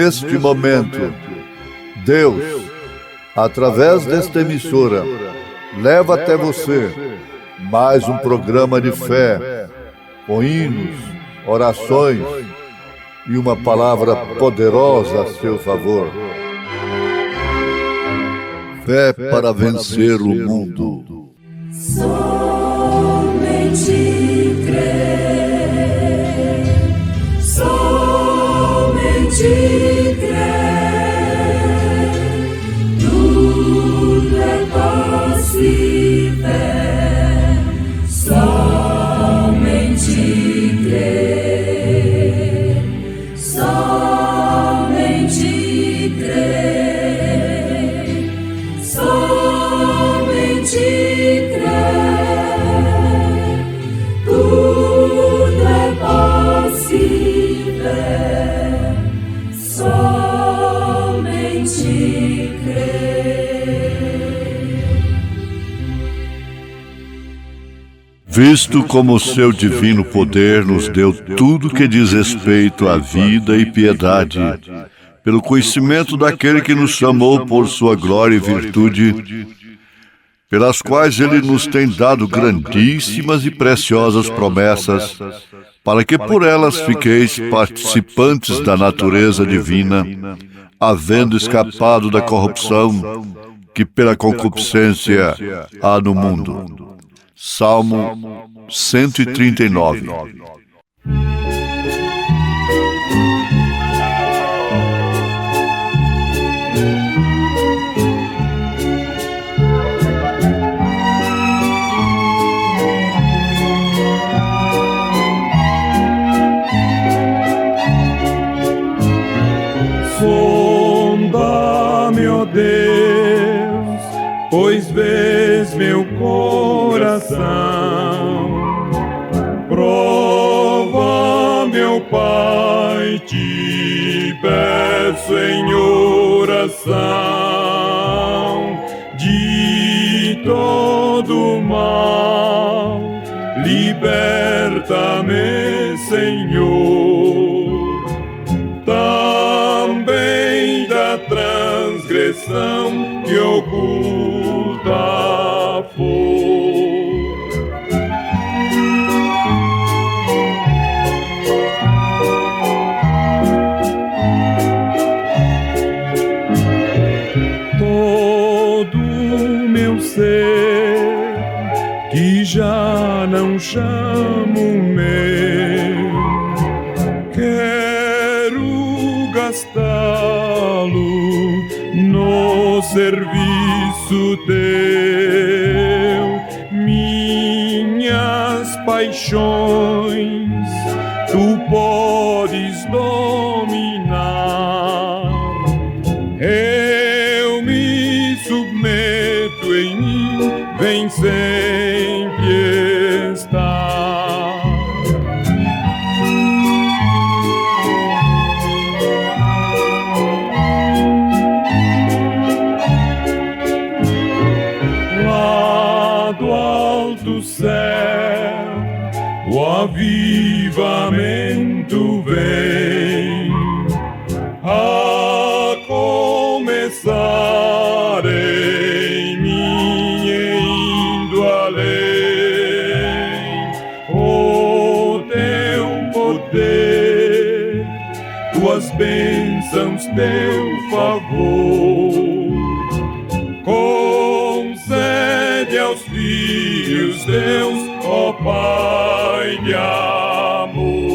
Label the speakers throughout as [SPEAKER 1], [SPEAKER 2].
[SPEAKER 1] neste momento, Deus, através desta emissora, leva até você mais um programa de fé, com hinos, orações e uma palavra poderosa a seu favor. Fé para vencer o mundo.
[SPEAKER 2] Somente crer, somente crer, tudo é possível, somente crer, somente crer, somente crer, tudo é possível, somente crer.
[SPEAKER 1] Visto como o seu divino poder nos deu tudo que diz respeito à vida e piedade, pelo conhecimento daquele que nos chamou por sua glória e virtude, pelas quais ele nos tem dado grandíssimas e preciosas promessas, para que por elas fiqueis participantes da natureza divina, havendo escapado da corrupção que pela concupiscência há no mundo. Salmo 139.
[SPEAKER 3] Sonda-me, ó Deus, pois vês meu coração. Prova, meu Pai, te peço em oração, de todo mal, liberta-me, Senhor, também da transgressão que oculta for. Todo meu ser que já não chamo meu, quero gastá-lo no serviço teu. Minhas paixões tu podes dominar. Eu me submeto, em mim vem sempre estar. Lá do alto céu o avivamento vem, a começar em mim e indo além. O teu poder, tuas bênçãos, teu favor, concede aos filhos teus, ó Pai de amor.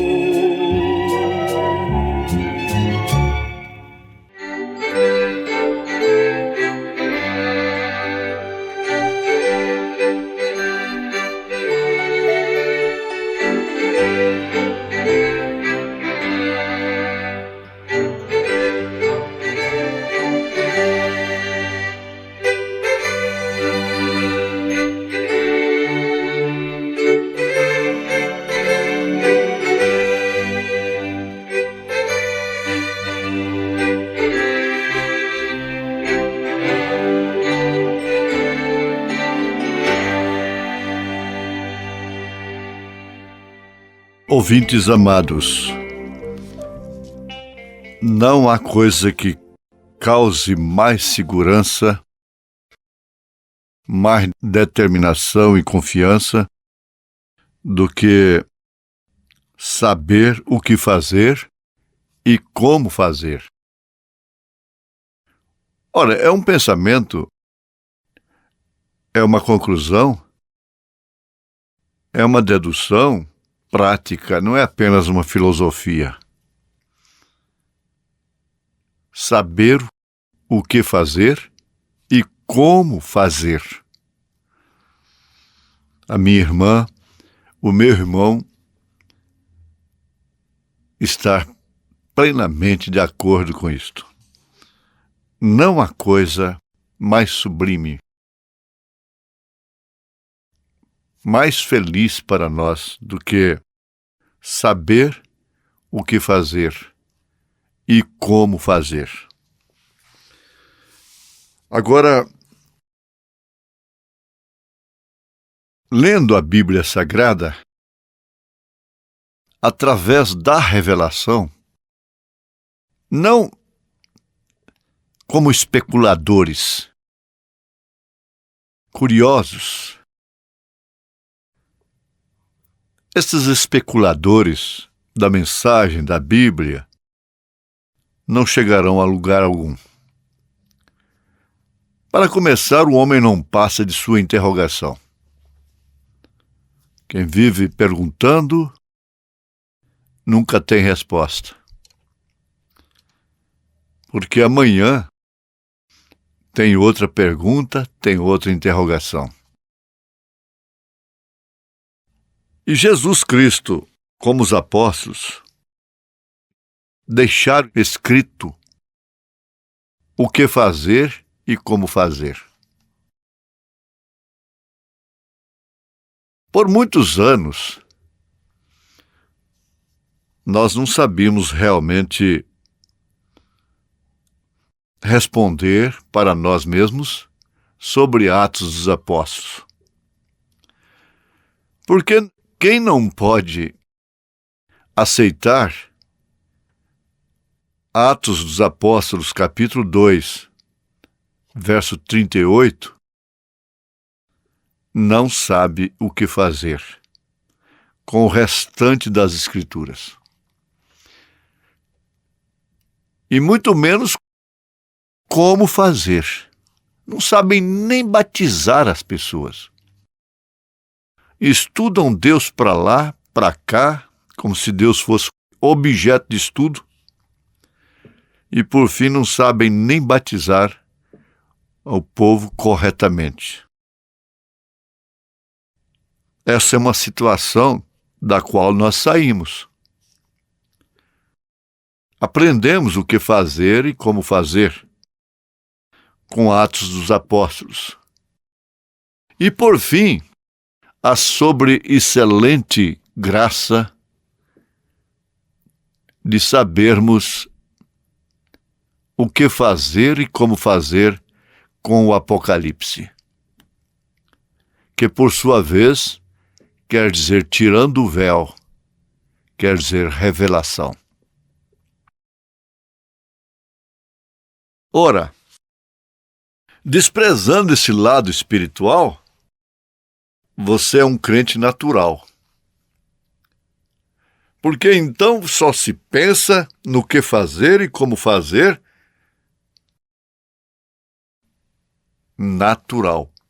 [SPEAKER 1] Ouvintes amados, Não há coisa que cause mais segurança, mais determinação e confiança do que saber o que fazer e como fazer. Ora, é um pensamento, é uma conclusão, é uma dedução prática, não é apenas uma filosofia. Saber o que fazer e como fazer. A minha irmã, o meu irmão, está plenamente de acordo com isto. Não há coisa mais sublime, mais feliz para nós do que saber o que fazer e como fazer. Agora, lendo a Bíblia Sagrada, através da revelação, não como especuladores, curiosos. Esses especuladores da mensagem da Bíblia não chegarão a lugar algum. Para começar, o homem não passa de sua interrogação. Quem vive perguntando nunca tem resposta. Porque amanhã tem outra pergunta, tem outra interrogação. E Jesus Cristo, como os apóstolos, deixaram escrito o que fazer e como fazer. Por muitos anos, nós não sabíamos realmente responder para nós mesmos sobre Atos dos Apóstolos. Porque quem não pode aceitar Atos dos Apóstolos, capítulo 2, verso 38, não sabe o que fazer com o restante das Escrituras. E muito menos como fazer. Não sabem nem batizar as pessoas. Estudam Deus para lá, para cá, como se Deus fosse objeto de estudo. E por fim não sabem nem batizar o povo corretamente. Essa é uma situação da qual nós saímos. Aprendemos o que fazer e como fazer com Atos dos Apóstolos. E, por fim, a sobreexcelente graça de sabermos o que fazer e como fazer com o Apocalipse, que, por sua vez, quer dizer tirando o véu, quer dizer revelação. Ora, desprezando esse lado espiritual, você é um crente natural. Porque então só se pensa no que fazer e como fazer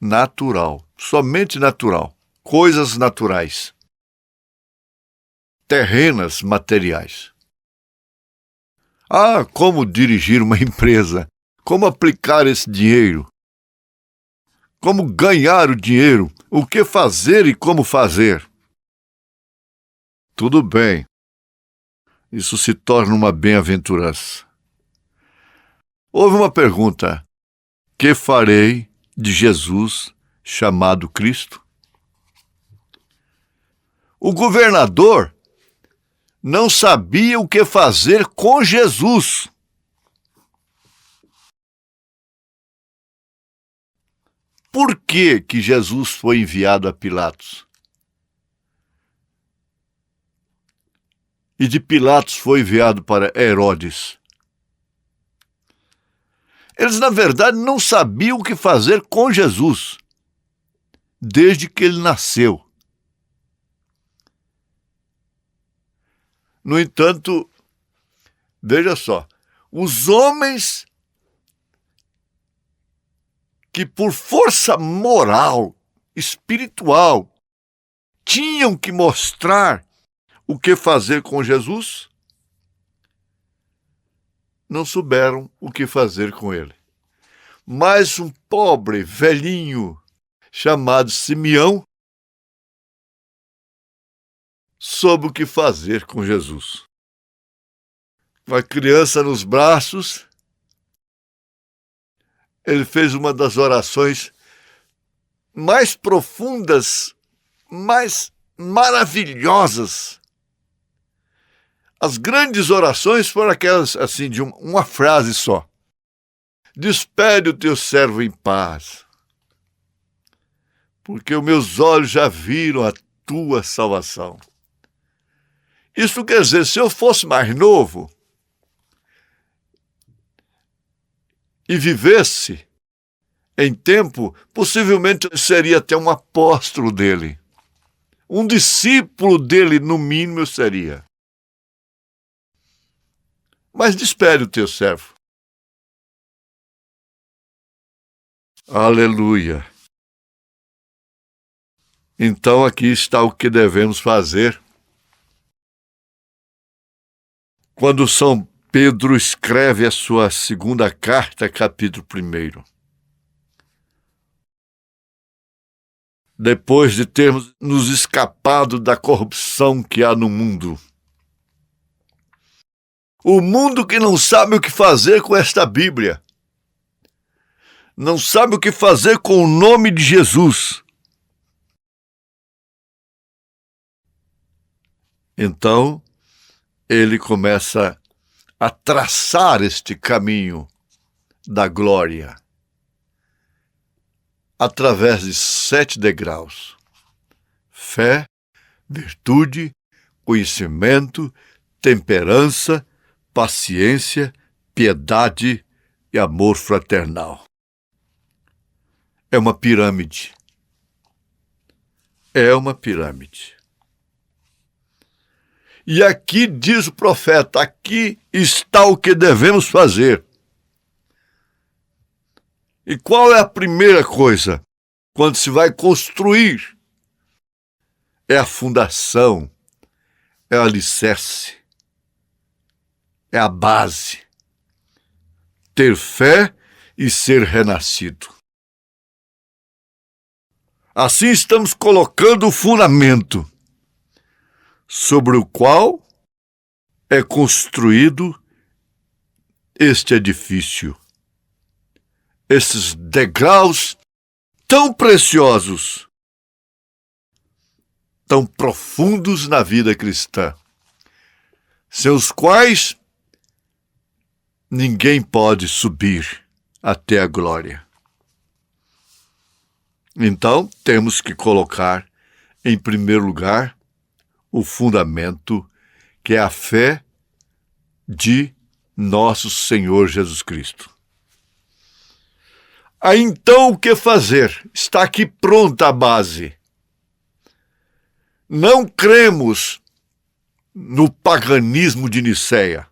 [SPEAKER 1] natural, somente natural, coisas naturais, terrenas, materiais. Ah, como dirigir uma empresa, como aplicar esse dinheiro, como ganhar o dinheiro, o que fazer e como fazer. Tudo bem, isso se torna uma bem-aventurança. Houve uma pergunta: que farei de Jesus chamado Cristo? O governador não sabia o que fazer com Jesus. Por que Jesus foi enviado a Pilatos? E de Pilatos foi enviado para Herodes, Eles, na verdade, não sabiam o que fazer com Jesus, desde que ele nasceu. No entanto, veja só, os homens que por força moral, espiritual, tinham que mostrar o que fazer com Jesus, não souberam o que fazer com ele. Mas um pobre velhinho chamado Simeão soube o que fazer com Jesus. Uma criança nos braços, ele fez uma das orações mais profundas, mais maravilhosas. As grandes orações foram aquelas, assim, de uma frase só. Despede o teu servo em paz, porque os meus olhos já viram a tua salvação. Isso quer dizer, se eu fosse mais novo e vivesse em tempo, possivelmente eu seria até um apóstolo dele. Um discípulo dele, no mínimo, eu seria. Mas despede o teu servo. Aleluia. Então aqui está o que devemos fazer. Quando São Pedro escreve a sua segunda carta, capítulo 1. Depois de termos nos escapado da corrupção que há no mundo. O mundo que não sabe o que fazer com esta Bíblia. Não sabe o que fazer com o nome de Jesus. Então, ele começa a traçar este caminho da glória através de 7 degraus: fé, virtude, conhecimento, temperança, paciência, piedade e amor fraternal. É uma pirâmide. É uma pirâmide. E aqui diz o profeta, aqui está o que devemos fazer. E qual é a primeira coisa? Quando se vai construir, é a fundação, é o alicerce, é a base. Ter fé e ser renascido. Assim estamos colocando o fundamento sobre o qual é construído este edifício. Esses degraus tão preciosos, tão profundos na vida cristã, sem os quais ninguém pode subir até a glória. Então, temos que colocar, em primeiro lugar, o fundamento, que é a fé de nosso Senhor Jesus Cristo. Aí então o que fazer? Está aqui pronta a base. Não cremos no paganismo de Nicéia.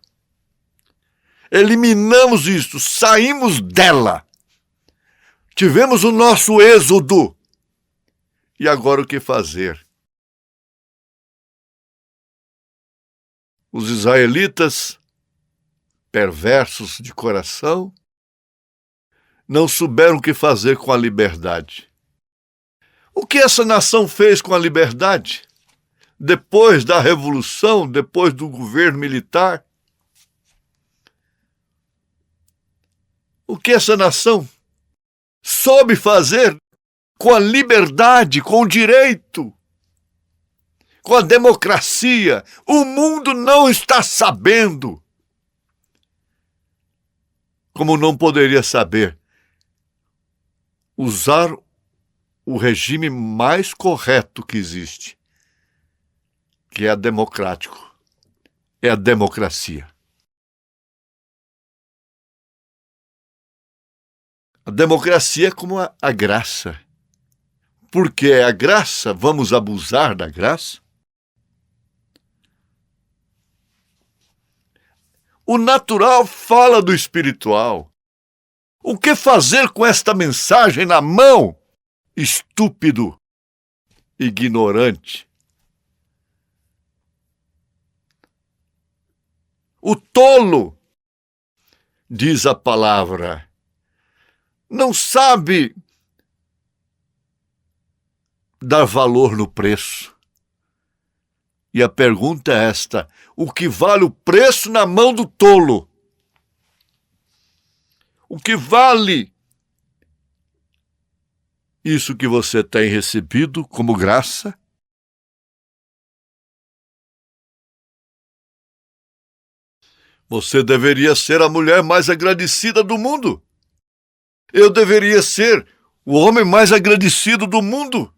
[SPEAKER 1] Eliminamos isto, saímos dela. Tivemos o nosso êxodo. E agora o que fazer? Os israelitas, perversos de coração, não souberam o que fazer com a liberdade. O que essa nação fez com a liberdade? Depois da revolução, depois do governo militar? O que essa nação soube fazer com a liberdade, com o direito, com a democracia? O mundo não está sabendo. Como não poderia saber? Usar o regime mais correto que existe, que é democrático, é a democracia. A democracia é como a graça. Porque é a graça, vamos abusar da graça? O natural fala do espiritual. O que fazer com esta mensagem na mão? Estúpido, ignorante. O tolo, diz a palavra, não sabe dar valor no preço. E a pergunta é esta: o que vale o preço na mão do tolo? O que vale isso que você tem recebido como graça? Você deveria ser a mulher mais agradecida do mundo. Eu deveria ser o homem mais agradecido do mundo.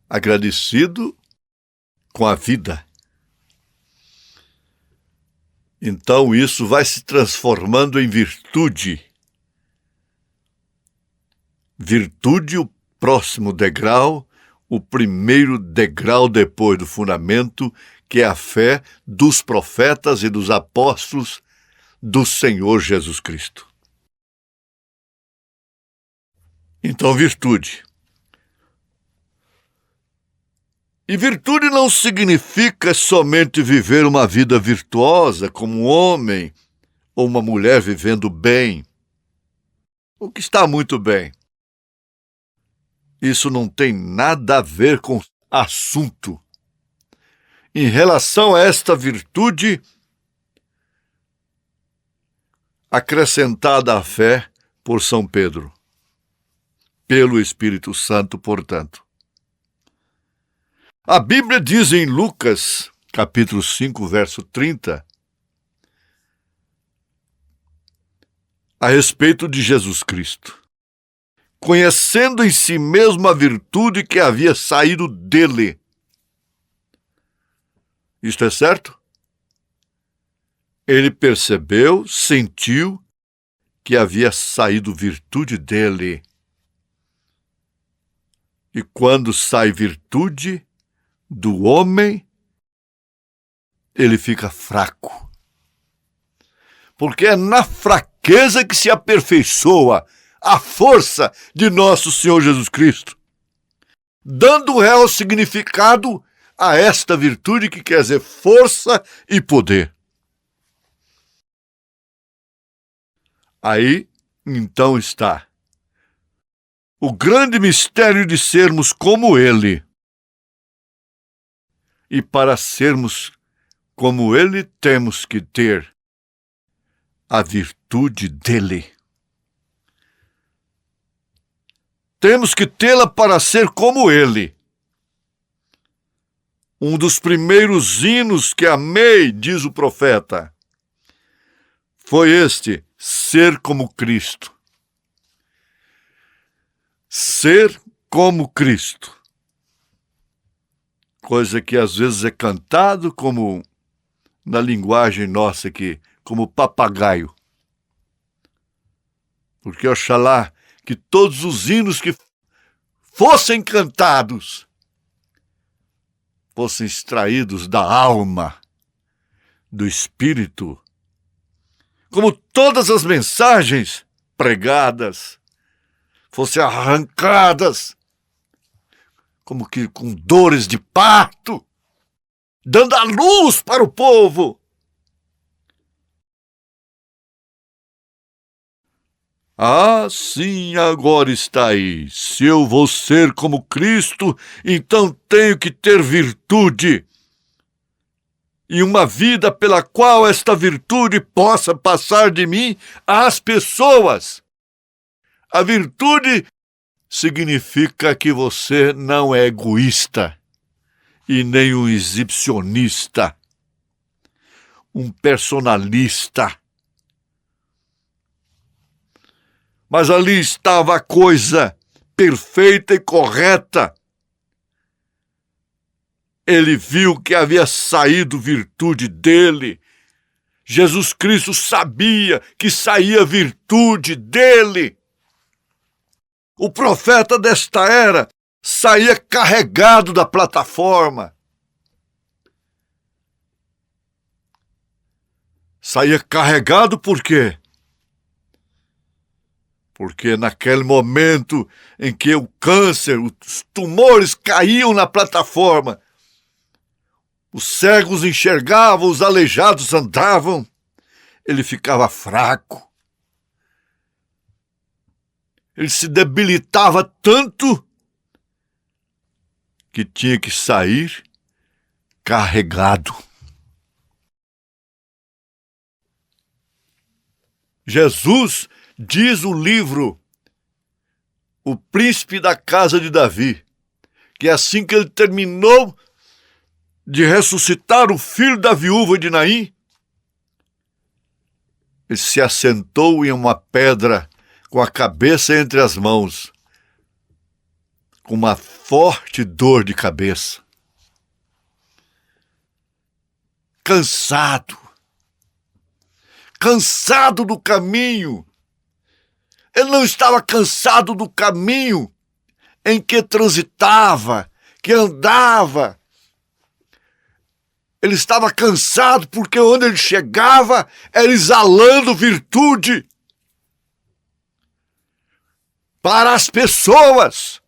[SPEAKER 1] Agradecido com a vida. Então isso vai se transformando em virtude. Virtude, o próximo degrau, o primeiro degrau depois do fundamento, que é a fé dos profetas e dos apóstolos do Senhor Jesus Cristo. Então, virtude. E virtude não significa somente viver uma vida virtuosa como um homem ou uma mulher vivendo bem, o que está muito bem. Isso não tem nada a ver com assunto. Em relação a esta virtude, acrescentada à fé por São Pedro, pelo Espírito Santo, portanto. A Bíblia diz em Lucas, capítulo 5, verso 30, a respeito de Jesus Cristo, conhecendo em si mesmo a virtude que havia saído dele. Isto é certo? Ele percebeu, sentiu que havia saído virtude dele. E quando sai virtude do homem, ele fica fraco. Porque é na fraqueza que se aperfeiçoa a força de nosso Senhor Jesus Cristo, dando real significado a esta virtude que quer dizer força e poder. Aí, então, está o grande mistério de sermos como Ele. E para sermos como Ele, temos que ter a virtude dele. Temos que tê-la para ser como Ele. Um dos primeiros hinos que amei, diz o profeta, foi este: ser como Cristo. Ser como Cristo. Coisa que às vezes é cantado como, na linguagem nossa aqui, como papagaio. Porque oxalá que todos os hinos que fossem cantados fossem extraídos da alma, do espírito, como todas as mensagens pregadas fossem arrancadas, como que com dores de parto, dando a luz para o povo. Ah, sim, agora está aí. Se eu vou ser como Cristo, então tenho que ter virtude. E uma vida pela qual esta virtude possa passar de mim às pessoas. A virtude significa que você não é egoísta e nem um exibicionista, um personalista. Mas ali estava a coisa perfeita e correta. Ele viu que havia saído virtude dele. Jesus Cristo sabia que saía virtude dele. O profeta desta era saía carregado da plataforma. Saía carregado por quê? Porque naquele momento em que o câncer, os tumores caíam na plataforma, os cegos enxergavam, os aleijados andavam, ele ficava fraco. Ele se debilitava tanto que tinha que sair carregado. Jesus, diz o livro O Príncipe da Casa de Davi, que assim que ele terminou de ressuscitar o filho da viúva de Naim, ele se assentou em uma pedra com a cabeça entre as mãos, com uma forte dor de cabeça. Cansado do caminho. Ele não estava cansado do caminho em que transitava, que andava. Ele estava cansado porque onde ele chegava era exalando virtude para as pessoas.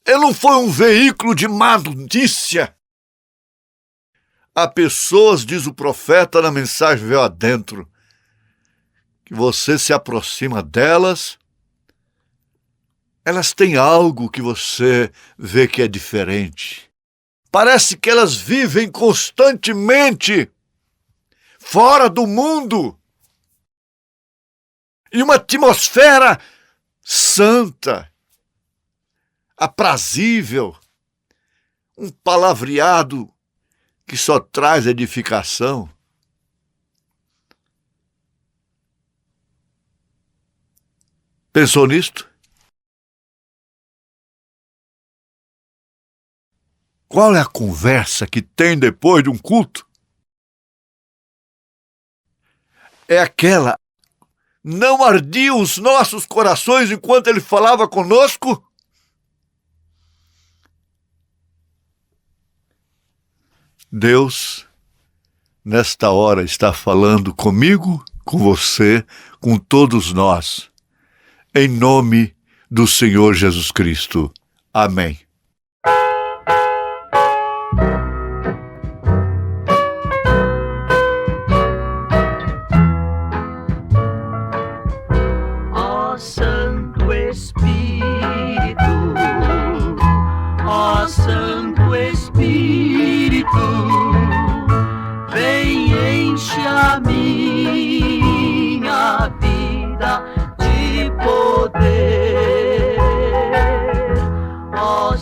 [SPEAKER 1] Ele não foi um veículo de má notícia. Há pessoas, diz o profeta na mensagem Véu Adentro, que você se aproxima delas, elas têm algo que você vê que é diferente. Parece que elas vivem constantemente fora do mundo. E uma atmosfera santa, aprazível, um palavreado que só traz edificação. Pensou nisto? Qual é a conversa que tem depois de um culto? É aquela: não ardiam os nossos corações enquanto ele falava conosco? Deus, nesta hora, está falando comigo, com você, com todos nós, em nome do Senhor Jesus Cristo. Amém.
[SPEAKER 4] Ó Santo Espírito, ó Santo Espírito, vem enche a minha vida de poder. Ó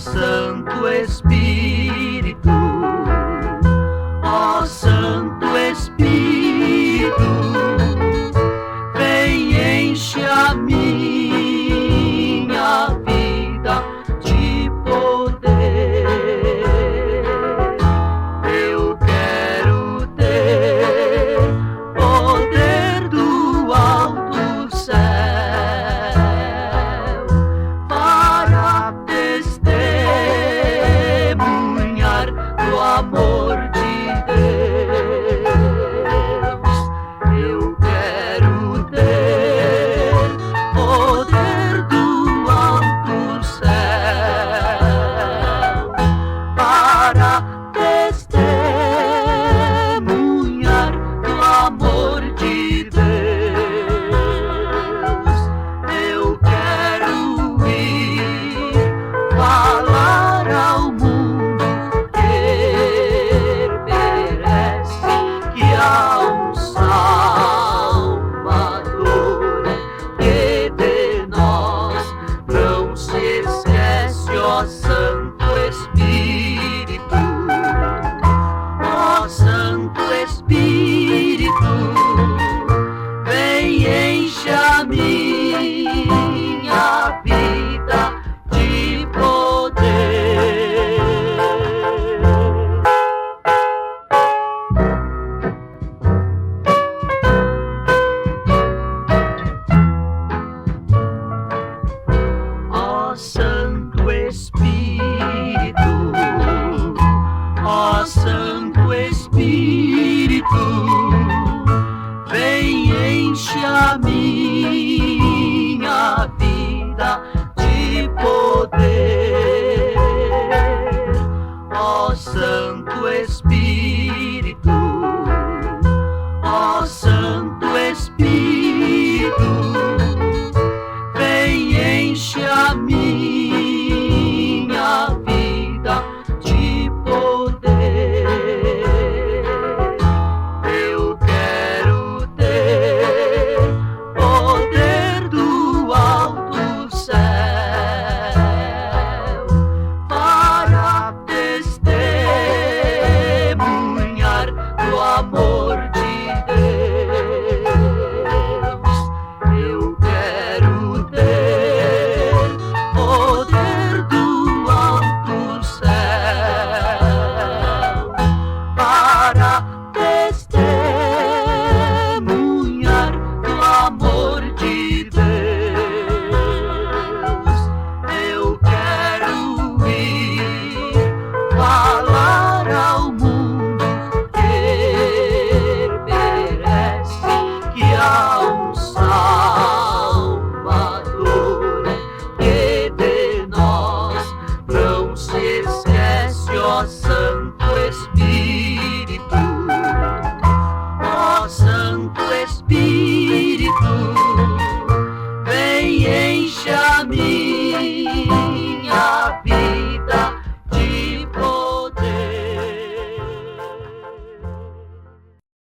[SPEAKER 4] Espírito.